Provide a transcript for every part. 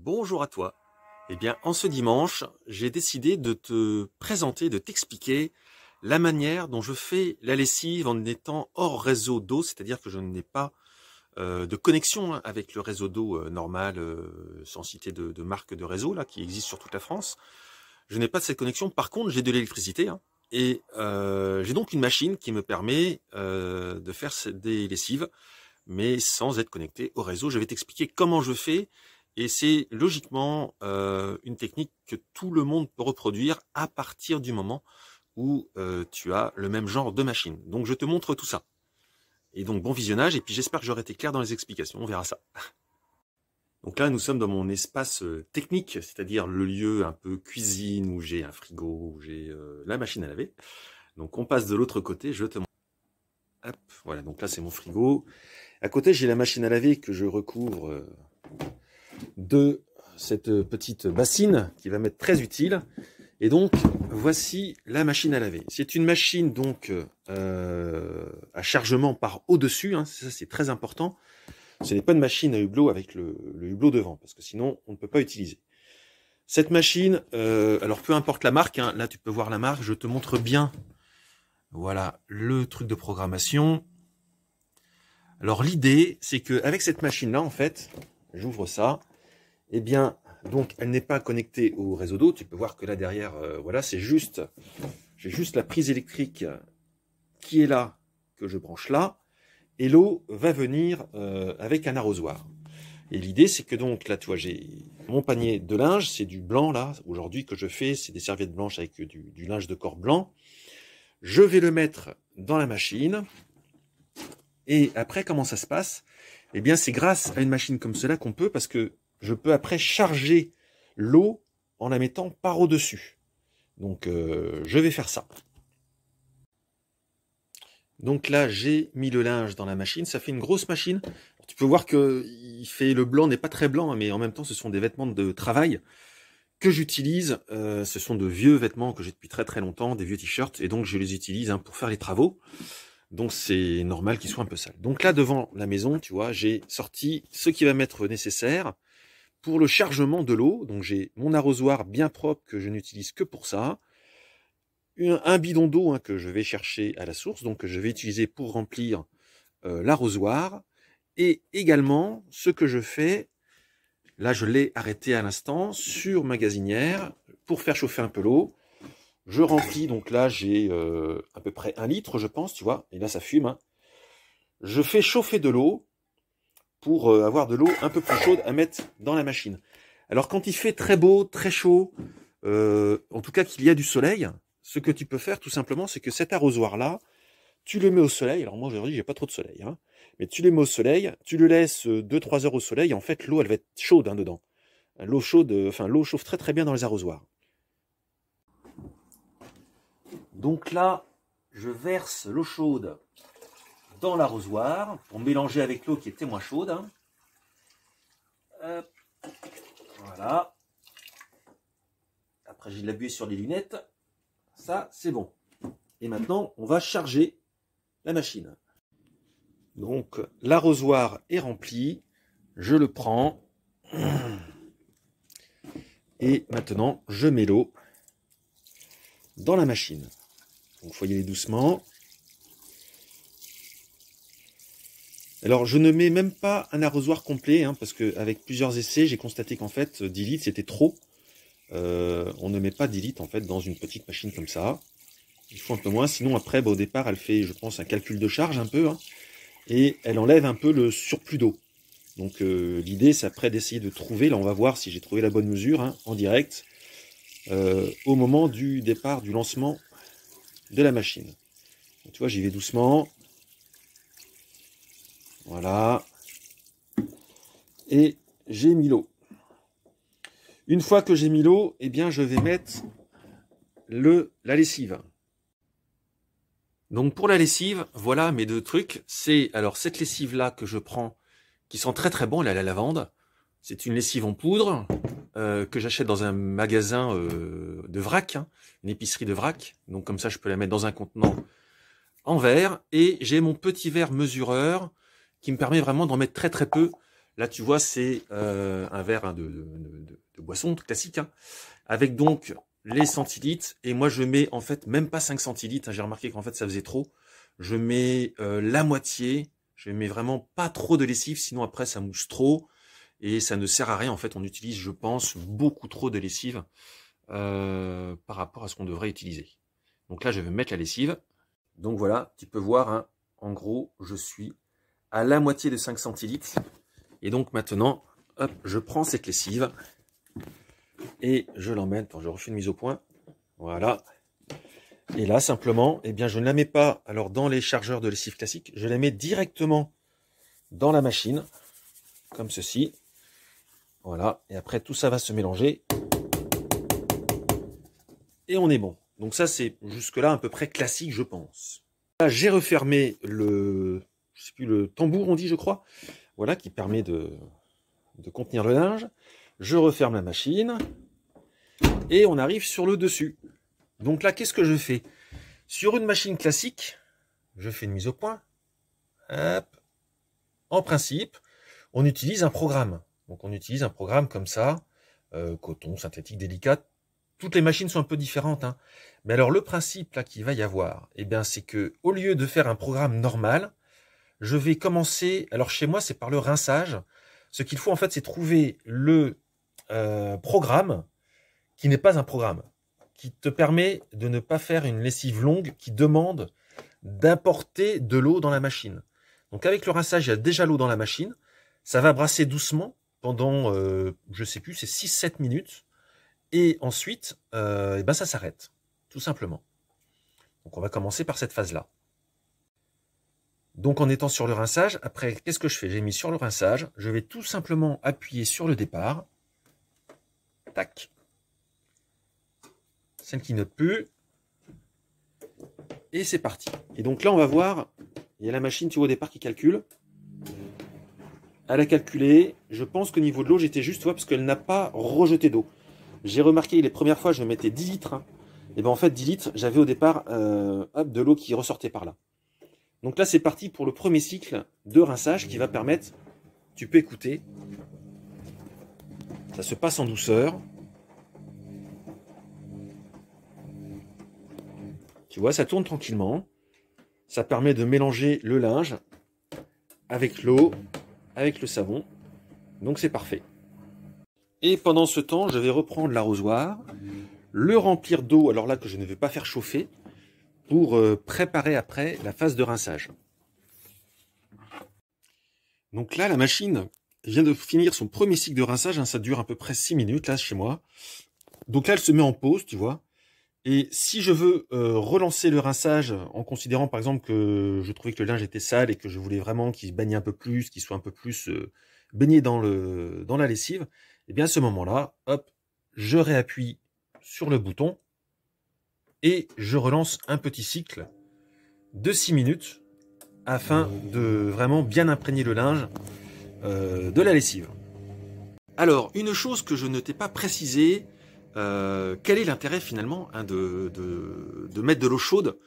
Bonjour à toi. Eh bien, en ce dimanche, j'ai décidé de te présenter, de t'expliquer la manière dont je fais la lessive en étant hors réseau d'eau, c'est-à-dire que je n'ai pas de connexion avec le réseau d'eau normal, sans citer de marque de réseau là qui existe sur toute la France. Je n'ai pas de cette connexion. Par contre, j'ai de l'électricité, hein, et j'ai donc une machine qui me permet de faire des lessives, mais sans être connecté au réseau. Je vais t'expliquer comment je fais. Et c'est logiquement une technique que tout le monde peut reproduire à partir du moment où tu as le même genre de machine. Donc je te montre tout ça. Et donc bon visionnage, et puis j'espère que j'aurai été clair dans les explications, on verra ça. Donc là nous sommes dans mon espace technique, c'est-à-dire le lieu un peu cuisine, où j'ai un frigo, où j'ai la machine à laver. Donc on passe de l'autre côté, je te montre. Hop, voilà, donc là c'est mon frigo. À côté j'ai la machine à laver que je recouvre de cette petite bassine qui va m'être très utile. Et donc voici la machine à laver. C'est une machine donc à chargement par au-dessus, hein, ça c'est très important. Ce n'est pas une machine à hublot avec le hublot devant, parce que sinon on ne peut pas utiliser. Cette machine, alors peu importe la marque, hein, là tu peux voir la marque, je te montre bien, voilà le truc de programmation. Alors l'idée c'est que avec cette machine là en fait, j'ouvre ça, eh bien, donc, elle n'est pas connectée au réseau d'eau. Tu peux voir que là, derrière, voilà, j'ai juste la prise électrique qui est là, que je branche là. Et l'eau va venir avec un arrosoir. Et l'idée, c'est que donc, là, tu vois, j'ai mon panier de linge. C'est du blanc, là, aujourd'hui, que je fais. C'est des serviettes blanches avec du linge de corps blanc. Je vais le mettre dans la machine. Et après, comment ça se passe? Eh bien, c'est grâce à une machine comme cela qu'on peut, parce que je peux après charger l'eau en la mettant par au-dessus. Donc je vais faire ça. Donc là j'ai mis le linge dans la machine, ça fait une grosse machine. Alors, tu peux voir que le blanc n'est pas très blanc, hein, mais en même temps ce sont des vêtements de travail que j'utilise. Ce sont de vieux vêtements que j'ai depuis très très longtemps, des vieux t-shirts, et donc je les utilise pour faire les travaux. Donc c'est normal qu'ils soient un peu sales. Donc là devant la maison, tu vois, j'ai sorti ce qui va m'être nécessaire pour le chargement de l'eau. Donc j'ai mon arrosoir bien propre que je n'utilise que pour ça. Un bidon d'eau que je vais chercher à la source, donc que je vais utiliser pour remplir l'arrosoir. Et également, ce que je fais, là je l'ai arrêté à l'instant, sur ma gazinière, pour faire chauffer un peu l'eau. Je remplis, donc là j'ai à peu près 1 litre je pense, tu vois, et là ça fume. Hein. Je fais chauffer de l'eau, pour avoir de l'eau un peu plus chaude à mettre dans la machine. Alors quand il fait très beau, très chaud, en tout cas qu'il y a du soleil, ce que tu peux faire tout simplement, c'est que cet arrosoir-là, tu le mets au soleil. Alors moi aujourd'hui j'ai pas trop de soleil, hein, mais tu le mets au soleil, tu le laisses 2-3 heures au soleil, et en fait l'eau elle va être chaude dedans. L'eau chaude, l'eau chauffe très très bien dans les arrosoirs. Donc là, je verse l'eau chaude dans l'arrosoir pour mélanger avec l'eau qui était moins chaude. Hein. Hop. Voilà. Après j'ai de la buée sur les lunettes. Ça c'est bon. Et maintenant on va charger la machine. Donc l'arrosoir est rempli. Je le prends. Et maintenant je mets l'eau dans la machine. Donc il faut y aller doucement. Alors je ne mets même pas un arrosoir complet, hein, parce qu'avec plusieurs essais, j'ai constaté qu'en fait 10 litres c'était trop. On ne met pas 10 litres en fait dans une petite machine comme ça. Il faut un peu moins, sinon après au départ elle fait je pense un calcul de charge un peu, hein, et elle enlève un peu le surplus d'eau. Donc l'idée c'est après d'essayer de trouver, là on va voir si j'ai trouvé la bonne mesure, hein, en direct, au moment du départ, du lancement de la machine. Donc, tu vois, j'y vais doucement. Voilà. Et j'ai mis l'eau. Une fois que j'ai mis l'eau, eh bien, je vais mettre la lessive. Donc, pour la lessive, voilà mes 2 trucs. C'est alors cette lessive-là que je prends, qui sent très très bon, elle a la lavande. C'est une lessive en poudre que j'achète dans un magasin de vrac, hein, une épicerie de vrac. Donc, comme ça, je peux la mettre dans un contenant en verre. Et j'ai mon petit verre mesureur qui me permet vraiment d'en mettre très très peu. Là, tu vois, c'est un verre de boisson classique, hein, avec donc les centilitres. Et moi, je mets en fait même pas 5 centilitres. Hein, j'ai remarqué qu'en fait, ça faisait trop. Je mets la moitié. Je mets vraiment pas trop de lessive, sinon après, ça mousse trop. Et ça ne sert à rien. En fait, on utilise, je pense, beaucoup trop de lessive par rapport à ce qu'on devrait utiliser. Donc là, je vais mettre la lessive. Donc voilà, tu peux voir, hein, en gros, je suis à la moitié de 5 centilitres. Et donc maintenant, hop, je prends cette lessive et je l'emmène. Attends, je refais une mise au point. Voilà. Et là, simplement, eh bien, je ne la mets pas alors dans les chargeurs de lessive classique. Je la mets directement dans la machine, comme ceci. Voilà. Et après, tout ça va se mélanger. Et on est bon. Donc ça, c'est jusque-là à peu près classique, je pense. Là, j'ai refermé le tambour, on dit, je crois. Voilà, qui permet de contenir le linge. Je referme la machine. Et on arrive sur le dessus. Donc là, qu'est-ce que je fais? Sur une machine classique, je fais une mise au point. Hop. En principe, on utilise un programme. Donc on utilise un programme comme ça, coton, synthétique, délicat. Toutes les machines sont un peu différentes, hein. Mais alors le principe là qu'il va y avoir, eh bien c'est que au lieu de faire un programme normal, je vais commencer. Alors chez moi c'est par le rinçage. Ce qu'il faut en fait c'est trouver le programme qui n'est pas un programme, qui te permet de ne pas faire une lessive longue qui demande d'apporter de l'eau dans la machine. Donc avec le rinçage il y a déjà l'eau dans la machine, ça va brasser doucement pendant je sais plus, c'est 6-7 minutes. Et ensuite, eh ben ça s'arrête, tout simplement. Donc on va commencer par cette phase-là. Donc en étant sur le rinçage, après, qu'est-ce que je fais? J'ai mis sur le rinçage, je vais tout simplement appuyer sur le départ. Tac. Celle qui note plus. Et c'est parti. Et donc là, on va voir, il y a la machine, tu vois, au départ qui calcule. Elle a calculé. Je pense qu'au niveau de l'eau, j'étais juste, parce qu'elle n'a pas rejeté d'eau. J'ai remarqué les premières fois, je mettais 10 litres. Hein. Et bien en fait, 10 litres, j'avais au départ de l'eau qui ressortait par là. Donc là, c'est parti pour le premier cycle de rinçage qui va permettre, tu peux écouter, ça se passe en douceur. Tu vois, ça tourne tranquillement. Ça permet de mélanger le linge avec l'eau, avec le savon. Donc c'est parfait. Et pendant ce temps, je vais reprendre l'arrosoir, le remplir d'eau, alors là que je ne vais pas faire chauffer, pour préparer après la phase de rinçage. Donc là, la machine vient de finir son premier cycle de rinçage, hein, ça dure à peu près 6 minutes là chez moi. Donc là, elle se met en pause, tu vois. Et si je veux relancer le rinçage en considérant par exemple que je trouvais que le linge était sale et que je voulais vraiment qu'il baigne un peu plus, qu'il soit un peu plus baigné dans la lessive, et bien à ce moment-là, hop, je réappuie sur le bouton et je relance un petit cycle de 6 minutes afin de vraiment bien imprégner le linge de la lessive. Alors, une chose que je ne t'ai pas précisé, quel est l'intérêt finalement hein, de mettre de l'eau chaude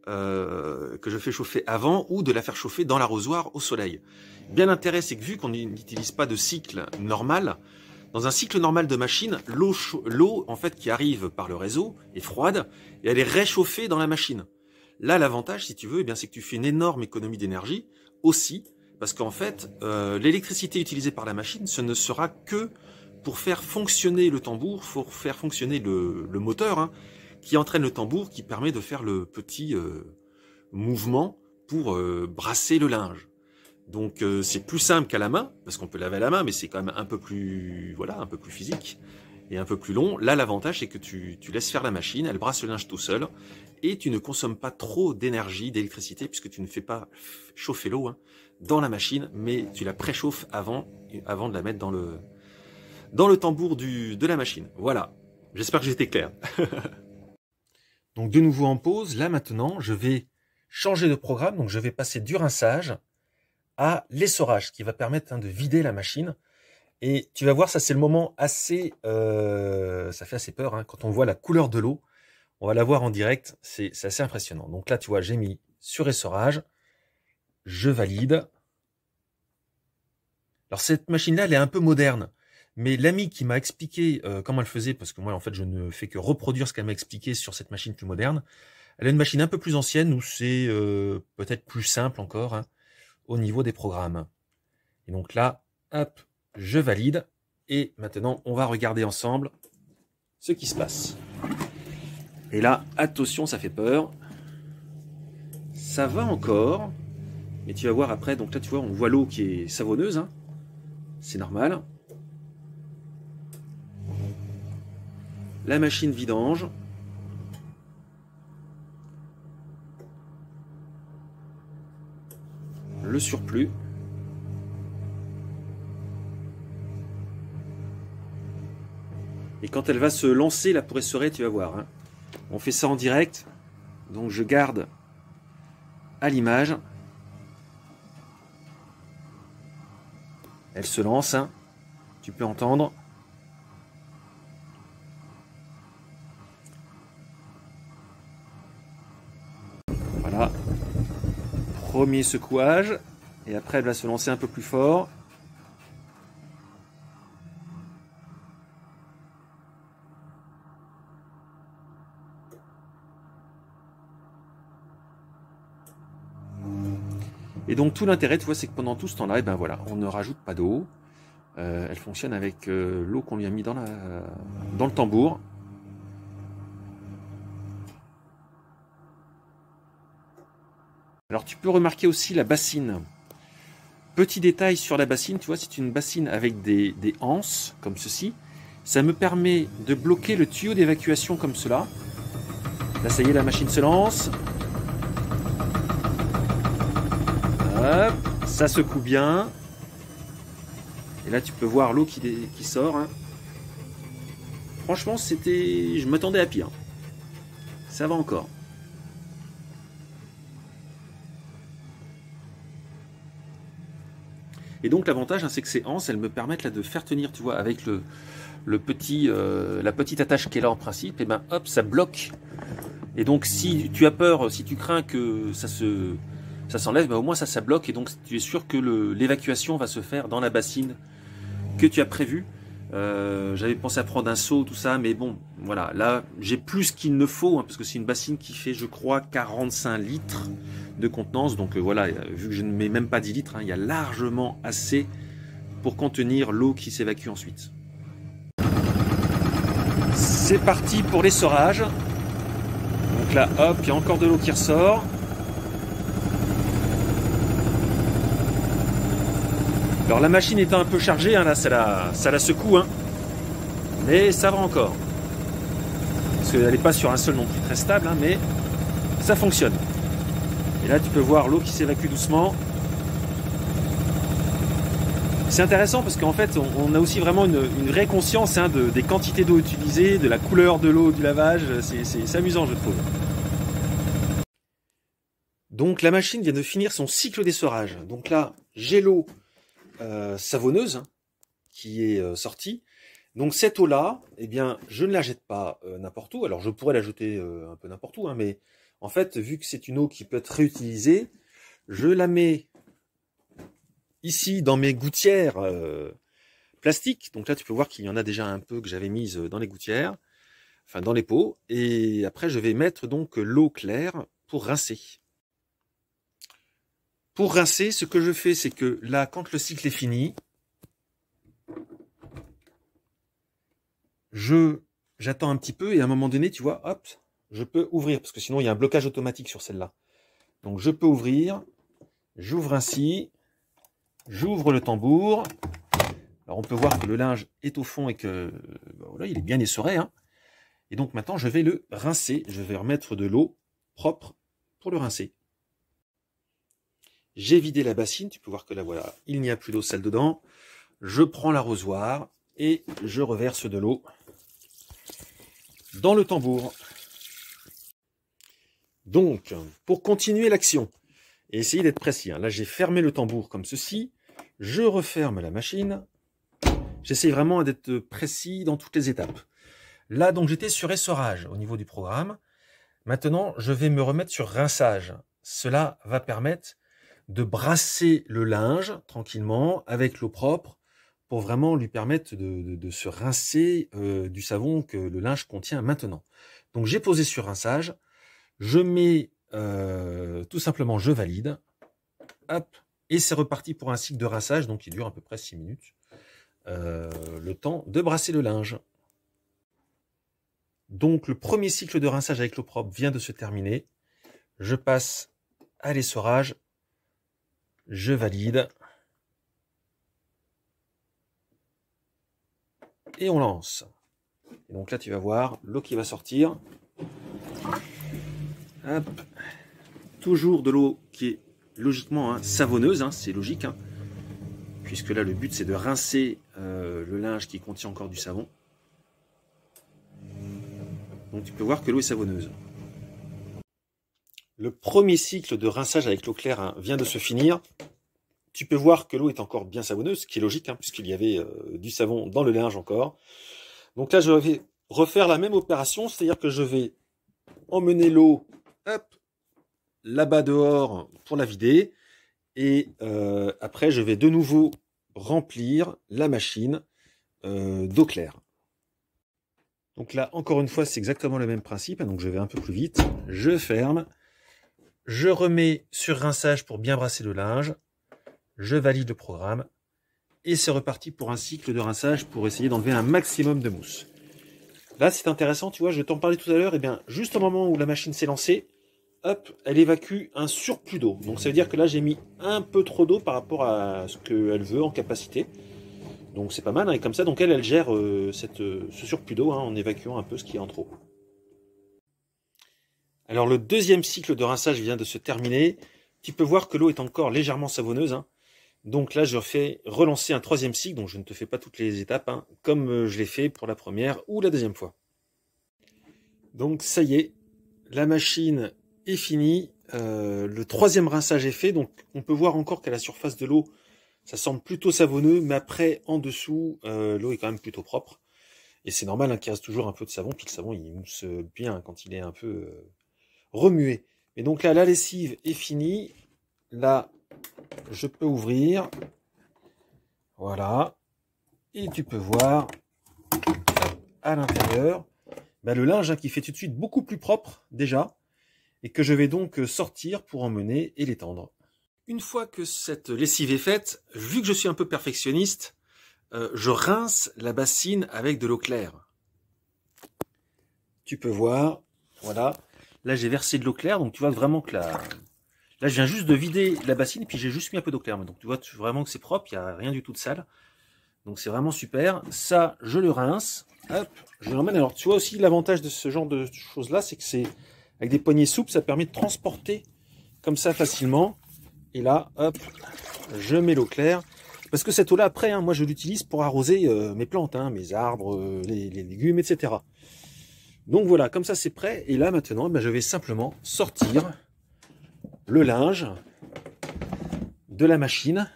que je fais chauffer avant ou de la faire chauffer dans l'arrosoir au soleil? Bien l'intérêt, c'est que vu qu'on n'utilise pas de cycle normal, dans un cycle normal de machine, l'eau en fait qui arrive par le réseau est froide et elle est réchauffée dans la machine. Là, l'avantage, si tu veux, eh bien, c'est que tu fais une énorme économie d'énergie aussi, parce qu'en fait, l'électricité utilisée par la machine, ce ne sera que pour faire fonctionner le tambour, pour faire fonctionner le moteur, hein, qui entraîne le tambour, qui permet de faire le petit mouvement pour brasser le linge. Donc c'est plus simple qu'à la main, parce qu'on peut laver à la main, mais c'est quand même un peu plus, voilà, un peu plus physique et un peu plus long. Là, l'avantage, c'est que tu laisses faire la machine, elle brasse le linge tout seul, et tu ne consommes pas trop d'énergie, d'électricité, puisque tu ne fais pas chauffer l'eau hein, dans la machine, mais tu la préchauffes avant de la mettre dans le tambour de la machine. Voilà, j'espère que j'étais clair. Donc de nouveau en pause, là maintenant, je vais changer de programme, donc je vais passer du rinçage à l'essorage, qui va permettre hein, de vider la machine. Et tu vas voir, ça c'est le moment assez... ça fait assez peur, hein, quand on voit la couleur de l'eau. On va la voir en direct, c'est assez impressionnant. Donc là, tu vois, j'ai mis sur essorage. Je valide. Alors cette machine-là, elle est un peu moderne. Mais l'amie qui m'a expliqué comment elle faisait, parce que moi en fait je ne fais que reproduire ce qu'elle m'a expliqué sur cette machine plus moderne, elle a une machine un peu plus ancienne où c'est peut-être plus simple encore hein, au niveau des programmes. Et donc là, hop, je valide. Et maintenant, on va regarder ensemble ce qui se passe. Et là, attention, ça fait peur. Ça va encore. Mais tu vas voir après, donc là tu vois, on voit l'eau qui est savonneuse. Hein. C'est normal. La machine vidange. Le surplus. Et quand elle va se lancer là pour essorer, tu vas voir. Hein. On fait ça en direct. Donc je garde à l'image. Elle se lance. Hein. Tu peux entendre. Voilà. Premier secouage. Et après, elle va se lancer un peu plus fort. Et donc tout l'intérêt, tu vois, c'est que pendant tout ce temps-là, et ben voilà, on ne rajoute pas d'eau. Elle fonctionne avec l'eau qu'on lui a mis dans le tambour. Alors tu peux remarquer aussi la bassine. Petit détail sur la bassine, tu vois, c'est une bassine avec des anses, comme ceci. Ça me permet de bloquer le tuyau d'évacuation comme cela. Là, ça y est, la machine se lance. Hop, ça secoue bien. Et là, tu peux voir l'eau qui sort. Hein. Franchement, je m'attendais à pire. Ça va encore. Et donc l'avantage, hein, c'est que ces anses, elles me permettent là de faire tenir, tu vois, avec la petite attache qui est là en principe, et ben hop, ça bloque. Et donc si tu as peur, si tu crains que ça s'enlève, ben au moins ça bloque, et donc tu es sûr que l'évacuation va se faire dans la bassine que tu as prévue. J'avais pensé à prendre un seau, tout ça, mais bon, voilà, là j'ai plus qu'il ne faut, hein, parce que c'est une bassine qui fait, je crois, 45 litres de contenance, donc voilà, vu que je ne mets même pas 10 litres, hein, il y a largement assez pour contenir l'eau qui s'évacue ensuite. C'est parti pour l'essorage. Donc là, hop, il y a encore de l'eau qui ressort. Alors la machine étant un peu chargée, hein, là ça la secoue, hein, mais ça va encore. Parce qu'elle n'est pas sur un sol non plus très stable, hein, mais ça fonctionne. Et là tu peux voir l'eau qui s'évacue doucement. C'est intéressant parce qu'en fait on a aussi vraiment une vraie conscience hein, des quantités d'eau utilisées, de la couleur de l'eau du lavage, c'est amusant je trouve. Donc la machine vient de finir son cycle d'essorage. Donc là j'ai l'eau savonneuse hein, qui est sortie. Donc cette eau-là, eh bien, je ne la jette pas n'importe où. Alors je pourrais la jeter un peu n'importe où, hein, mais en fait, vu que c'est une eau qui peut être réutilisée, je la mets ici dans mes gouttières plastiques. Donc là, tu peux voir qu'il y en a déjà un peu que j'avais mise dans les gouttières, enfin dans les pots. Et après, je vais mettre donc l'eau claire pour rincer. Pour rincer, ce que je fais, c'est que là, quand le cycle est fini, j'attends un petit peu et à un moment donné, tu vois, hop, je peux ouvrir parce que sinon il y a un blocage automatique sur celle-là. Donc je peux ouvrir, j'ouvre ainsi, j'ouvre le tambour. Alors on peut voir que le linge est au fond et que voilà, il est bien essoré. Hein. Et donc maintenant, je vais le rincer. Je vais remettre de l'eau propre pour le rincer. J'ai vidé la bassine, tu peux voir que là, voilà, il n'y a plus d'eau sale dedans. Je prends l'arrosoir et je reverse de l'eau dans le tambour. Donc, pour continuer l'action, et essayer d'être précis, hein, là j'ai fermé le tambour comme ceci, je referme la machine, j'essaie vraiment d'être précis dans toutes les étapes. Là, donc j'étais sur essorage au niveau du programme. Maintenant, je vais me remettre sur rinçage. Cela va permettre de brasser le linge tranquillement avec l'eau propre pour vraiment lui permettre de se rincer du savon que le linge contient maintenant. Donc j'ai posé sur rinçage, je mets tout simplement je valide, hop, et c'est reparti pour un cycle de rinçage donc qui dure à peu près 6 minutes, le temps de brasser le linge. Donc le premier cycle de rinçage avec l'eau propre vient de se terminer. Je passe à l'essorage, je valide et on lance. Et donc là tu vas voir l'eau qui va sortir. Hop. Toujours de l'eau qui est logiquement savonneuse, c'est logique, puisque là le but c'est de rincer le linge qui contient encore du savon. Donc tu peux voir que l'eau est savonneuse. Le premier cycle de rinçage avec l'eau claire vient de se finir. Tu peux voir que l'eau est encore bien savonneuse, ce qui est logique, puisqu'il y avait du savon dans le linge encore. Donc là, je vais refaire la même opération, c'est-à-dire que je vais emmener l'eau là-bas dehors pour la vider. Et après, je vais de nouveau remplir la machine d'eau claire. Donc là, encore une fois, c'est exactement le même principe. Donc je vais un peu plus vite. Je ferme. Je remets sur rinçage pour bien brasser le linge. Je valide le programme. Et c'est reparti pour un cycle de rinçage pour essayer d'enlever un maximum de mousse. Là, c'est intéressant, tu vois, je t'en parlais tout à l'heure. Et bien, juste au moment où la machine s'est lancée, hop, elle évacue un surplus d'eau. Donc ça veut dire que là, j'ai mis un peu trop d'eau par rapport à ce qu'elle veut en capacité. Donc c'est pas mal, et comme ça, donc elle gère ce surplus d'eau en évacuant un peu ce qui est en trop. Alors le deuxième cycle de rinçage vient de se terminer. Tu peux voir que l'eau est encore légèrement savonneuse. Donc là, je fais relancer un troisième cycle, donc je ne te fais pas toutes les étapes, comme je l'ai fait pour la première ou la deuxième fois. Donc ça y est, la machine est finie. Le troisième rinçage est fait, donc on peut voir encore qu'à la surface de l'eau, ça semble plutôt savonneux, mais après, en dessous, l'eau est quand même plutôt propre. Et c'est normal qu'il reste toujours un peu de savon, puis le savon, il mousse bien quand il est un peu remué. Et donc là, la lessive est finie. Là, je peux ouvrir. Voilà. Et tu peux voir à l'intérieur le linge qui fait tout de suite beaucoup plus propre déjà. Et que je vais donc sortir pour emmener et l'étendre. Une fois que cette lessive est faite, vu que je suis un peu perfectionniste, je rince la bassine avec de l'eau claire. Tu peux voir, voilà. Là, j'ai versé de l'eau claire, donc tu vois vraiment que là, je viens juste de vider la bassine, puis j'ai juste mis un peu d'eau claire. Donc tu vois vraiment que c'est propre, il n'y a rien du tout de sale. Donc c'est vraiment super. Ça, je le rince. Hop, je l'emmène. Alors tu vois aussi l'avantage de ce genre de choses-là, c'est que c'est avec des poignées souples, ça permet de transporter comme ça facilement. Et là, hop, je mets l'eau claire. Parce que cette eau-là, après, moi, je l'utilise pour arroser mes plantes, mes arbres, les légumes, etc. Donc voilà, comme ça, c'est prêt. Et là, maintenant, je vais simplement sortir le linge de la machine.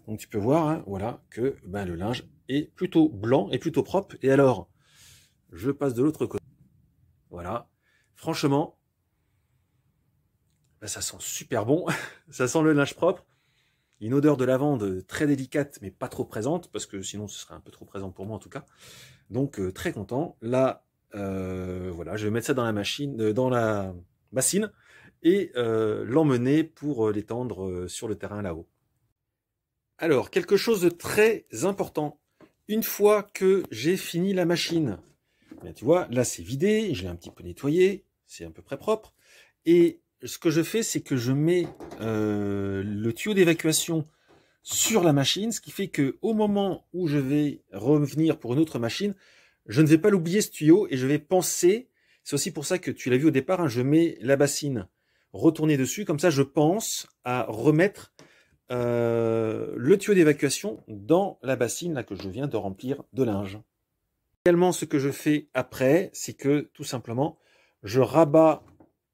Donc tu peux voir, voilà, que le linge est plutôt blanc et plutôt propre. Et alors, je passe de l'autre côté. Voilà. Franchement, ça sent super bon. Ça sent le linge propre. Une odeur de lavande très délicate, mais pas trop présente, parce que sinon ce serait un peu trop présent pour moi en tout cas. Donc très content. Là, voilà, je vais mettre ça dans la machine, dans la bassine, et l'emmener pour l'étendre sur le terrain là-haut. Alors, quelque chose de très important. Une fois que j'ai fini la machine, tu vois, là c'est vidé, je l'ai un petit peu nettoyé, c'est à peu près propre. Et ce que je fais, c'est que je mets le tuyau d'évacuation sur la machine, ce qui fait que au moment où je vais revenir pour une autre machine, je ne vais pas l'oublier ce tuyau et je vais penser, c'est aussi pour ça que tu l'as vu au départ, je mets la bassine retournée dessus, comme ça je pense à remettre le tuyau d'évacuation dans la bassine là, que je viens de remplir de linge. Également, ce que je fais après, c'est que tout simplement, je rabats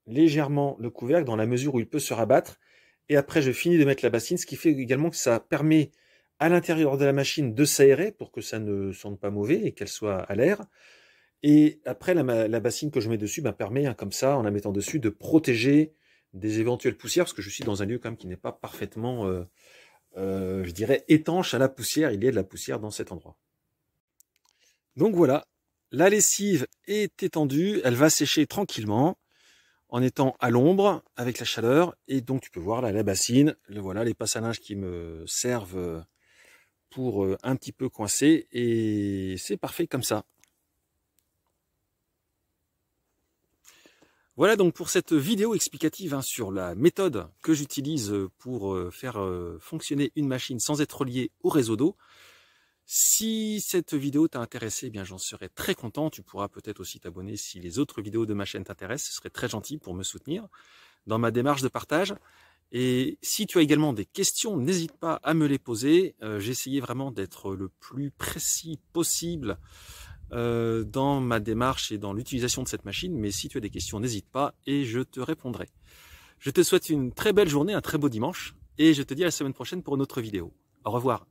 légèrement le couvercle dans la mesure où il peut se rabattre. Et après, je finis de mettre la bassine, ce qui fait également que ça permet à l'intérieur de la machine de s'aérer pour que ça ne sente pas mauvais et qu'elle soit à l'air. Et après, la bassine que je mets dessus permet, comme ça, en la mettant dessus, de protéger des éventuelles poussières, parce que je suis dans un lieu quand même qui n'est pas parfaitement je dirais, étanche à la poussière. Il y a de la poussière dans cet endroit. Donc voilà, la lessive est étendue, elle va sécher tranquillement en étant à l'ombre avec la chaleur. Et donc tu peux voir là la bassine, voilà les passes à linge qui me servent pour un petit peu coincer. Et c'est parfait comme ça. Voilà donc pour cette vidéo explicative sur la méthode que j'utilise pour faire fonctionner une machine sans être reliée au réseau d'eau. Si cette vidéo t'a intéressé, eh bien j'en serais très content. Tu pourras peut-être aussi t'abonner si les autres vidéos de ma chaîne t'intéressent. Ce serait très gentil pour me soutenir dans ma démarche de partage. Et si tu as également des questions, n'hésite pas à me les poser. J'ai essayé vraiment d'être le plus précis possible dans ma démarche et dans l'utilisation de cette machine. Mais si tu as des questions, n'hésite pas et je te répondrai. Je te souhaite une très belle journée, un très beau dimanche. Et je te dis à la semaine prochaine pour une autre vidéo. Au revoir.